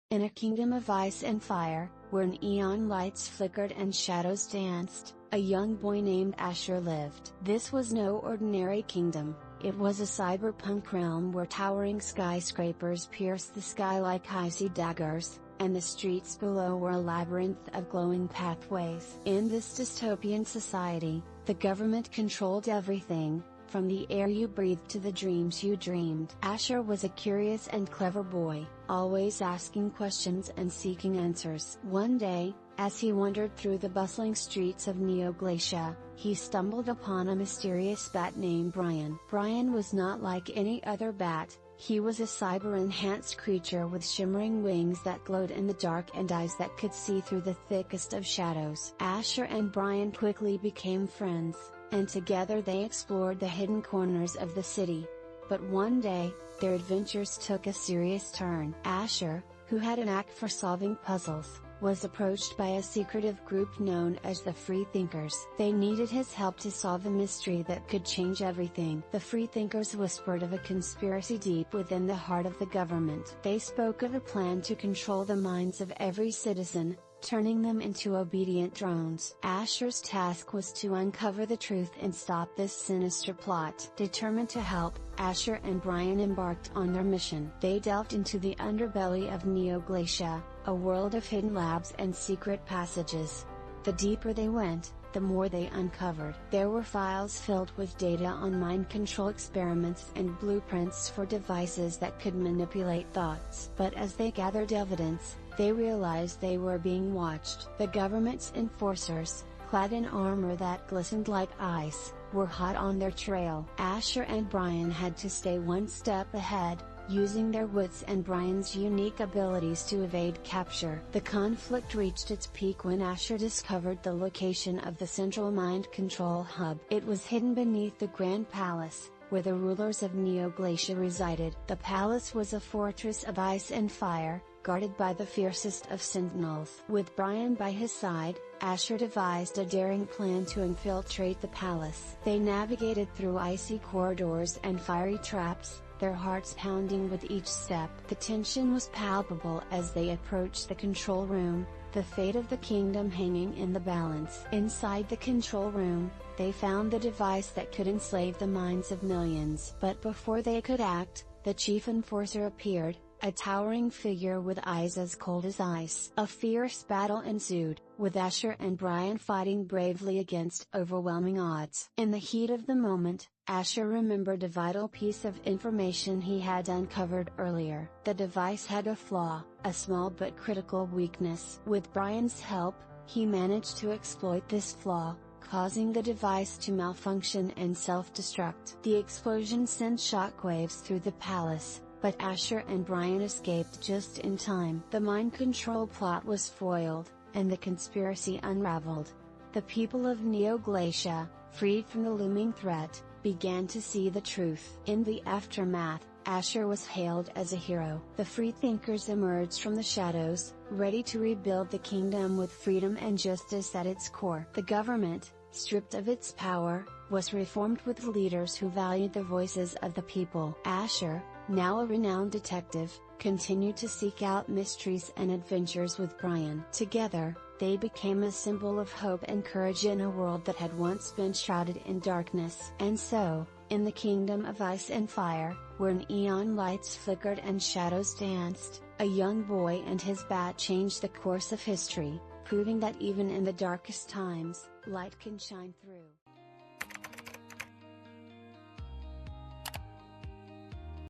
In a kingdom of ice and fire, where neon lights flickered and shadows danced, a young boy named Asher lived. This was no ordinary kingdom, it was a cyberpunk realm where towering skyscrapers pierced the sky like icy daggers, and the streets below were a labyrinth of glowing pathways. In this dystopian society, the government controlled everything, from the air you breathed to the dreams you dreamed. Asher was a curious and clever boy, always asking questions and seeking answers. One day, as he wandered through the bustling streets of Neo Glacia, he stumbled upon a mysterious bat named Brian. Brian was not like any other bat. He was a cyber-enhanced creature with shimmering wings that glowed in the dark and eyes that could see through the thickest of shadows. Asher and Brian quickly became friends, and together they explored the hidden corners of the city. But one day, their adventures took a serious turn. Asher, who had a knack for solving puzzles, was approached by a secretive group known as the Freethinkers. They needed his help to solve a mystery that could change everything. The Freethinkers whispered of a conspiracy deep within the heart of the government. They spoke of a plan to control the minds of every citizen, turning them into obedient drones. Asher's task was to uncover the truth and stop this sinister plot. Determined to help, Asher and Brian embarked on their mission. They delved into the underbelly of Neo Glacia, a world of hidden labs and secret passages. The deeper they went, the more they uncovered. There were files filled with data on mind control experiments and blueprints for devices that could manipulate thoughts. But as they gathered evidence, they realized they were being watched. The government's enforcers, clad in armor that glistened like ice, were hot on their trail. Asher and Brian had to stay one step ahead, using their wits and Brian's unique abilities to evade capture. The conflict reached its peak when Asher discovered the location of the central mind control hub. It was hidden beneath the Grand Palace, where the rulers of Neo Glacia resided. The palace was a fortress of ice and fire, guarded by the fiercest of sentinels. With Brian by his side, Asher devised a daring plan to infiltrate the palace. They navigated through icy corridors and fiery traps, their hearts pounding with each step. The tension was palpable as they approached the control room, the fate of the kingdom hanging in the balance. Inside the control room, they found the device that could enslave the minds of millions. But before they could act, the chief enforcer appeared, a towering figure with eyes as cold as ice. A fierce battle ensued, with Asher and Brian fighting bravely against overwhelming odds. In the heat of the moment, Asher remembered a vital piece of information he had uncovered earlier. The device had a flaw, a small but critical weakness. With Brian's help, he managed to exploit this flaw, causing the device to malfunction and self-destruct. The explosion sent shockwaves through the palace, but Asher and Brian escaped just in time. The mind control plot was foiled, and the conspiracy unraveled. The people of Neo Glacia, freed from the looming threat, began to see the truth. In the aftermath, Asher was hailed as a hero. The Freethinkers emerged from the shadows, ready to rebuild the kingdom with freedom and justice at its core. The government, stripped of its power, was reformed with leaders who valued the voices of the people. Asher, now a renowned detective, continued to seek out mysteries and adventures with Brian. Together, they became a symbol of hope and courage in a world that had once been shrouded in darkness. And so, in the kingdom of ice and fire, where neon lights flickered and shadows danced, a young boy and his bat changed the course of history, proving that even in the darkest times, light can shine through.